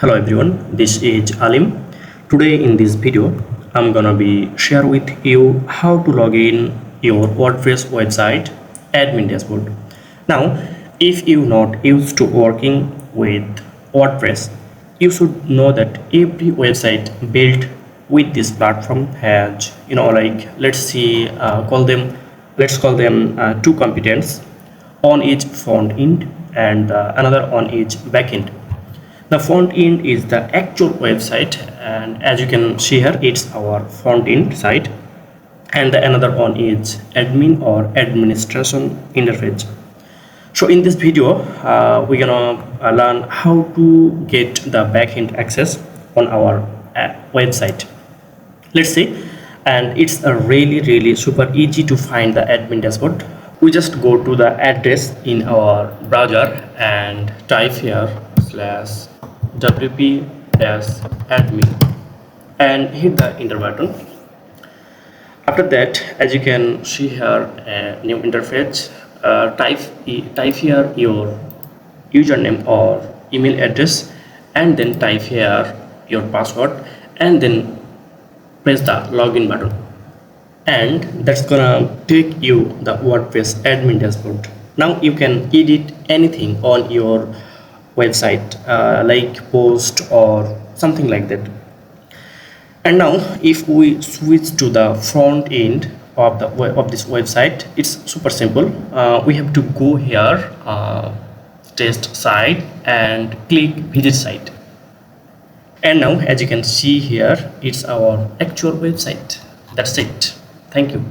Hello everyone, this is Alim. Today in this video, I'm gonna be share with you how to log in your WordPress website admin dashboard. Now, if you're not used to working with WordPress, you should know that every website built with this platform has, like let's call them two components on each front end and another on each back end. The front end is the actual website, and as you can see here, it's our front end site, and the another one is admin or administration interface. So in this video, we're gonna learn how to get the backend access on our website. Let's see, and it's a really super easy to find the admin dashboard. We just go to the address in our browser and type here /wp-admin and hit the enter button. After that, as you can see here, a new interface. Type here your username or email address, and then type here your password, and then press the login button, and that's gonna take you the WordPress admin dashboard. Now you can edit anything on your website, like post or something like that. And now if we switch to the front end of this website, it's super simple. We have to go here, test site, and click visit site. And now as you can see here, it's our actual website. That's it. Thank you.